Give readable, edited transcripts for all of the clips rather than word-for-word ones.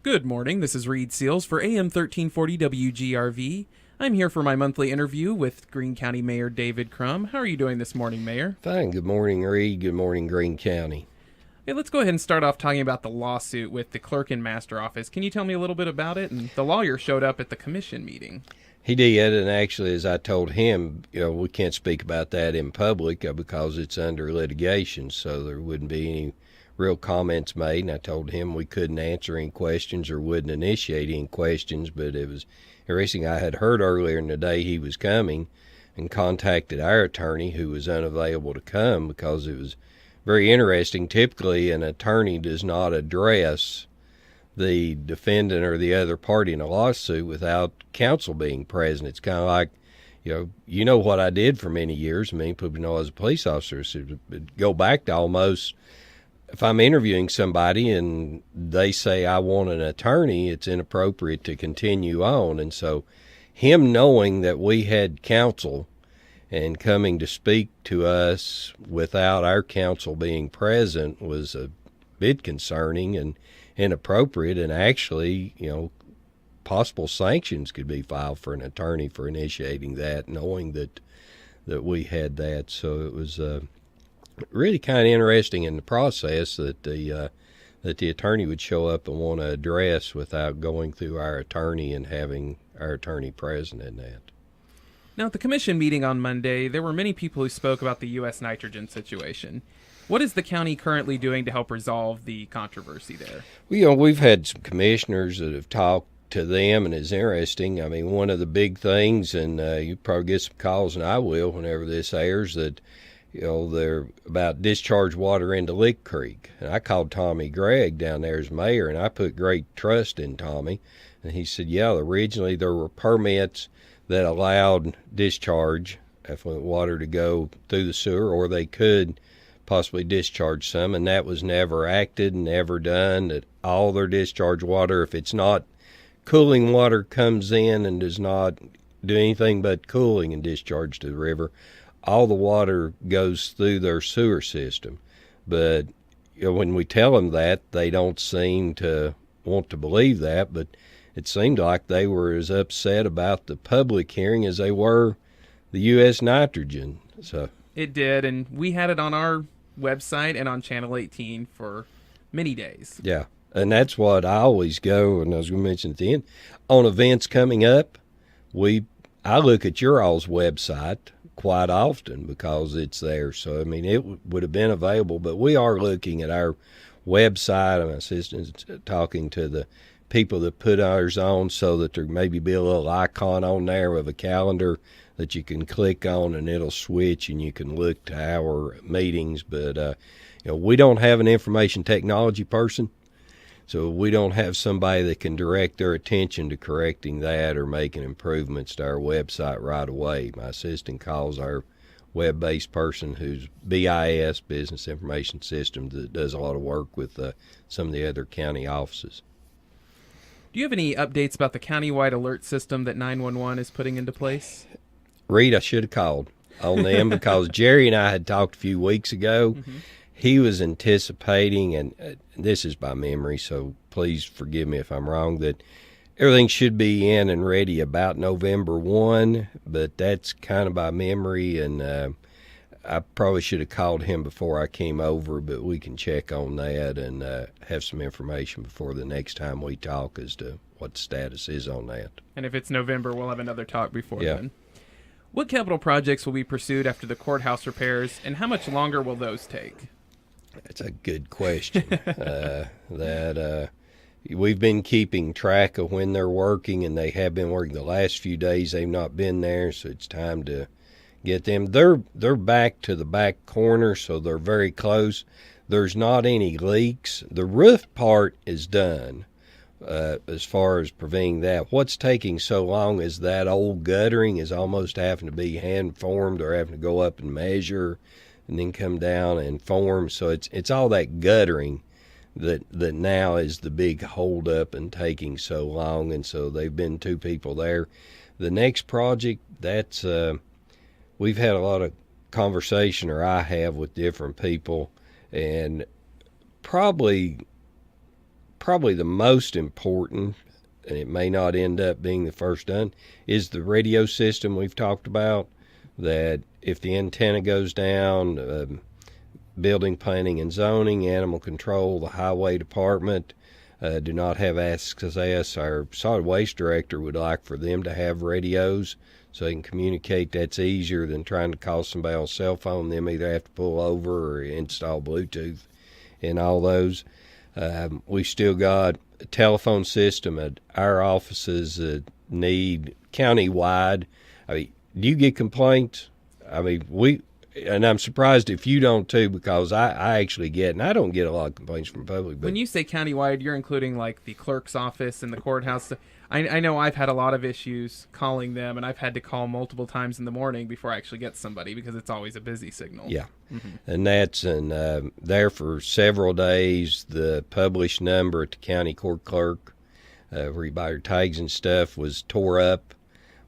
Good morning, this is Reid Seals for AM 1340 WGRV. I'm here for my monthly interview with Greene County Mayor David Crum. How are you doing this morning, Mayor? Fine. Good morning, Reid. Good morning, Greene County. Hey, let's go ahead and start off talking about the lawsuit with the clerk and master office. Can you tell me a little bit about it? And the lawyer showed up at the commission meeting. He did, and actually, as I told him, we can't speak about that in public because it's under litigation, so there wouldn't be any real comments made. And I told him we couldn't answer any questions or wouldn't initiate any questions, but it was interesting. I had heard earlier in the day he was coming and contacted our attorney, who was unavailable to come because it was very interesting. Typically, an attorney does not address the defendant or the other party in a lawsuit without counsel being present. It's kind of like, you know what I did for many years. Many people know as a police officer. So go back to almost, if I'm interviewing somebody and they say I want an attorney, it's inappropriate to continue on. And so him knowing that we had counsel and coming to speak to us without our counsel being present was a bit concerning and inappropriate, and actually, possible sanctions could be filed for an attorney for initiating that, knowing that we had that. So it was really kind of interesting in the process that the attorney would show up and want to address without going through our attorney and having our attorney present in that. Now, at the commission meeting on Monday, there were many people who spoke about the U.S. nitrogen situation. What is the county currently doing to help resolve the controversy there? Well, we've had some commissioners that have talked to them, and it's interesting. I mean, one of the big things, and you probably get some calls, and I will whenever this airs, that they're about discharged water into Lick Creek. And I called Tommy Gregg down there as mayor, and I put great trust in Tommy. And he said, originally there were permits that allowed discharge, effluent water, to go through the sewer, or they could possibly discharge some, and that was never acted, never done. That all their discharge water, if it's not cooling water, comes in and does not do anything but cooling and discharge to the river, all the water goes through their sewer system. But when we tell them that, they don't seem to want to believe that, but it seemed like they were as upset about the public hearing as they were the U.S. nitrogen. So it did, and we had it on our website and on Channel 18 for many days. Yeah, and that's what I always go, and I was going to mention at the end, on events coming up, I look at your all's website quite often because it's there. So, I mean, it would have been available, but we are looking at our website, and my assistant's talking to the people that put ours on so that there maybe be a little icon on there of a calendar that you can click on, and it'll switch and you can look to our meetings. But we don't have an information technology person, so we don't have somebody that can direct their attention to correcting that or making improvements to our website right away. My assistant calls our web-based person, who's BIS, Business Information Systems, that does a lot of work with some of the other county offices. Do you have any updates about the countywide alert system that 911 is putting into place? Reid, I should have called on them because Jerry and I had talked a few weeks ago. Mm-hmm. He was anticipating, and this is by memory, so please forgive me if I'm wrong, that everything should be in and ready about November 1, but that's kind of by memory, and I probably should have called him before I came over, but we can check on that and have some information before the next time we talk as to what the status is on that. And if it's November, we'll have another talk before then. What capital projects will be pursued after the courthouse repairs, and how much longer will those take? That's a good question. We've been keeping track of when they're working, and they have been working. The last few days they've not been there, so it's time to get them. They're back to the back corner, so they're very close. There's not any leaks. The roof part is done. As far as preventing that, what's taking so long is that old guttering is almost having to be hand formed, or having to go up and measure and then come down and form. So it's all that guttering that now is the big holdup and taking so long. And so they've been two people there. The next project, that's we've had a lot of conversation, or I have, with different people, and probably probably the most important, and it may not end up being the first done, is the radio system we've talked about. That if the antenna goes down, building planning and zoning, animal control, the highway department do not have access. Our solid waste director would like for them to have radios so they can communicate. That's easier than trying to call somebody on a cell phone. Them either have to pull over or install Bluetooth in all those. We've still got a telephone system at our offices that need countywide. I mean, do you get complaints? I mean, and I'm surprised if you don't too, because I actually get, and I don't get a lot of complaints from the public. But when you say countywide, you're including like the clerk's office and the courthouse. I know I've had a lot of issues calling them, and I've had to call multiple times in the morning before I actually get somebody because it's always a busy signal. Yeah, and that's there for several days. The published number at the county court clerk, where you buy your tags and stuff, was tore up.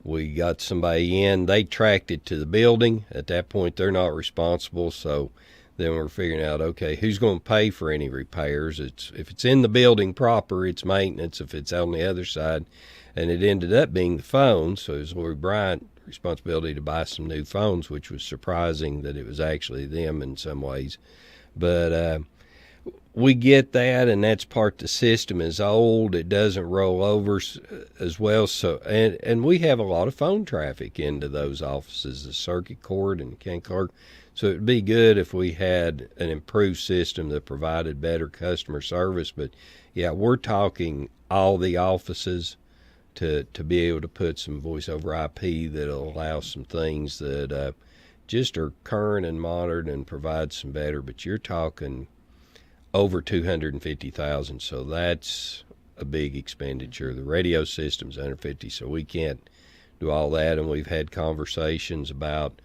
We got somebody in. They tracked it to the building. At that point, they're not responsible. So then we're figuring out, okay, who's going to pay for any repairs? If it's in the building proper, it's maintenance. If it's on the other side, and it ended up being the phone. So it was Lori Bryant's responsibility to buy some new phones, which was surprising that it was actually them in some ways. But we get that, and that's part the system is old. It doesn't roll over as well. So and we have a lot of phone traffic into those offices, the circuit court and county clerk. So it'd be good if we had an improved system that provided better customer service. But yeah, we're talking all the offices to be able to put some voice over IP that'll allow some things that just are current and modern and provide some better. But you're talking over $250,000, so that's a big expenditure. The radio system's under 50, so we can't do all that. And we've had conversations about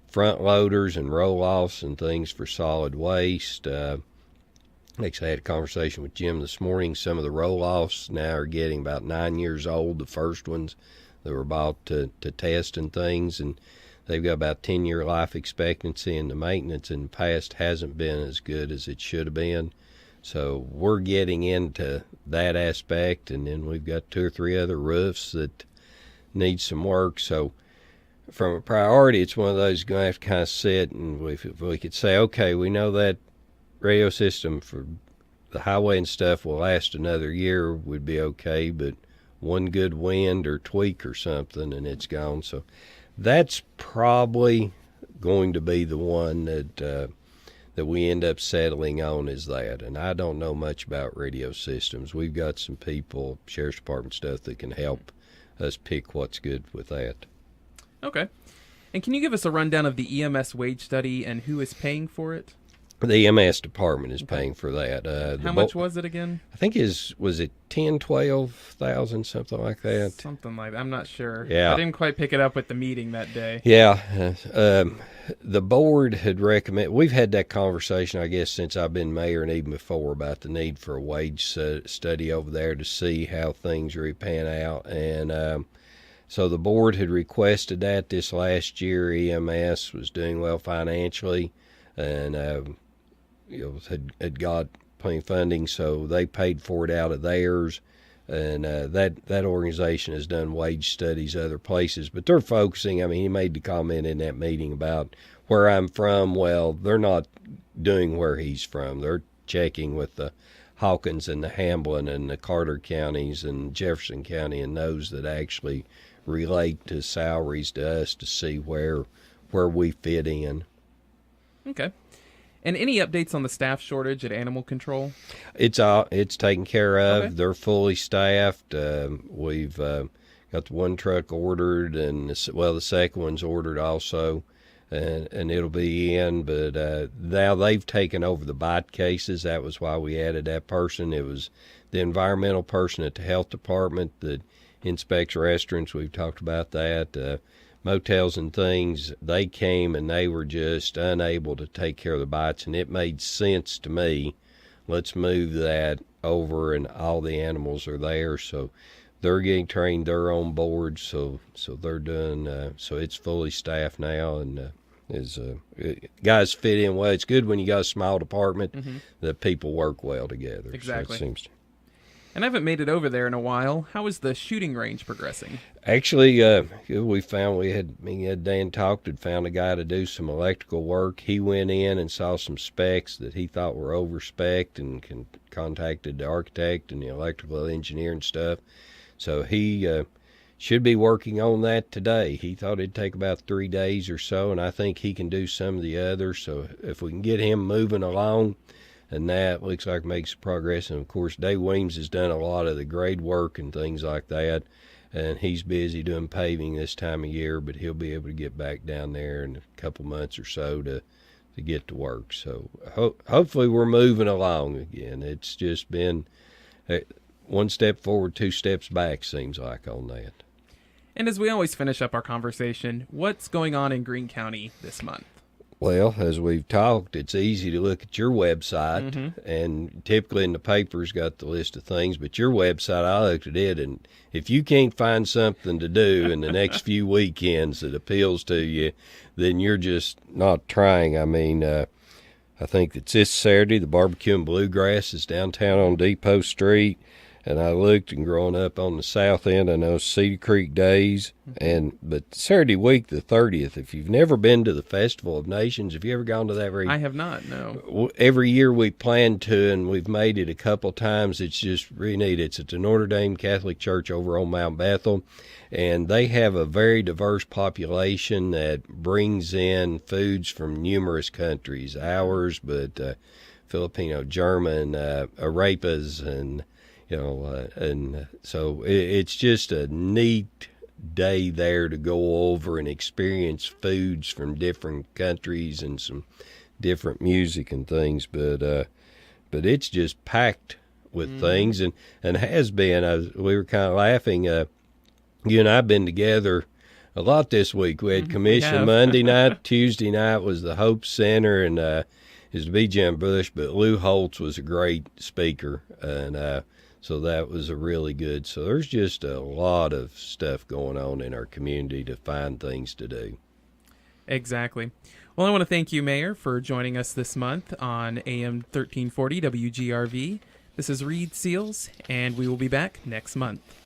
front loaders and roll-offs and things for solid waste. Actually, I had a conversation with Jim this morning. Some of the roll-offs now are getting about 9 years old, the first ones that were bought to test and things, and they've got about 10-year life expectancy, and the maintenance in the past hasn't been as good as it should have been. So we're getting into that aspect, and then we've got 2 or 3 other roofs that need some work. So from a priority, it's one of those you're going to have to kind of sit, and if we could say, okay, we know that radio system for the highway and stuff will last another year, would be okay, but one good wind or tweak or something, and it's gone. So that's probably going to be the one that we end up settling on, is that. And I don't know much about radio systems. We've got some people, Sheriff's Department stuff, that can help us pick what's good with that. Okay. And can you give us a rundown of the EMS Wage Study and who is paying for it? The EMS department is paying for that. How much was it again? I think was it 10, 12,000, something like that. Something like that. I'm not sure. Yeah. I didn't quite pick it up at the meeting that day. Yeah. The board had recommended, we've had that conversation, I guess, since I've been mayor and even before, about the need for a wage study over there to see how things really pan out. And so the board had requested that this last year. EMS was doing well financially, and had got plenty of funding, so they paid for it out of theirs. And that organization has done wage studies other places, but they're focusing. I mean, he made the comment in that meeting about where I'm from. Well, they're not doing where he's from. They're checking with the Hawkins and the Hamlin and the Carter counties and Jefferson County and those that actually relate to salaries to us to see where we fit in. Okay. And any updates on the staff shortage at Animal Control? It's taken care of. Okay. They're fully staffed. We've got the one truck ordered, and the second one's ordered also, and it'll be in. But now they've taken over the bite cases. That was why we added that person. It was the environmental person at the health department that inspects restaurants. We've talked about that. Motels and things, they came and they were just unable to take care of the bites, and it made sense to me. Let's move that over, and all the animals are there, so they're getting trained. They're on board, so they're doing. So it's fully staffed now, and guys fit in well. It's good when you got a small department that people work well together. Exactly. So it seems to. And I haven't made it over there in a while. How is the shooting range progressing? Actually, we found me and Dan talked and found a guy to do some electrical work. He went in and saw some specs that he thought were over-spec'd and contacted the architect and the electrical engineer and stuff. So he should be working on that today. He thought it'd take about 3 days or so, and I think he can do some of the others. So if we can get him moving along, and that looks like makes progress. And of course, Dave Weems has done a lot of the grade work and things like that, and he's busy doing paving this time of year, but he'll be able to get back down there in a couple months or so to get to work. So hopefully we're moving along again. It's just been one step forward, 2 steps back, seems like, on that. And as we always finish up our conversation, what's going on in Greene County this month? Well, as we've talked, it's easy to look at your website, and typically in the paper's got the list of things, but your website, I looked at it, and if you can't find something to do in the next few weekends that appeals to you, then you're just not trying. I mean, I think it's this Saturday, the Barbecue and Bluegrass is downtown on Depot Street. And I looked, and growing up on the south end, I know Cedar Creek Days, but Saturday week, the 30th, if you've never been to the Festival of Nations, have you ever gone to that? I have not, no. Every year we plan to, and we've made it a couple times. It's just really neat. It's at the Notre Dame Catholic Church over on Mount Bethel, and they have a very diverse population that brings in foods from numerous countries, ours, but Filipino, German, arepas, and and so it's just a neat day there to go over and experience foods from different countries and some different music and things. But it's just packed with things, and has been. We were kind of laughing. You and I've been together a lot this week. We had commission Monday night, Tuesday night was the Hope Center, and is the B.J. Bush, but Lou Holtz was a great speaker, and so that was a really good. So there's just a lot of stuff going on in our community to find things to do. Exactly. Well, I want to thank you, Mayor, for joining us this month on AM 1340 WGRV. This is Reid Seals, and we will be back next month.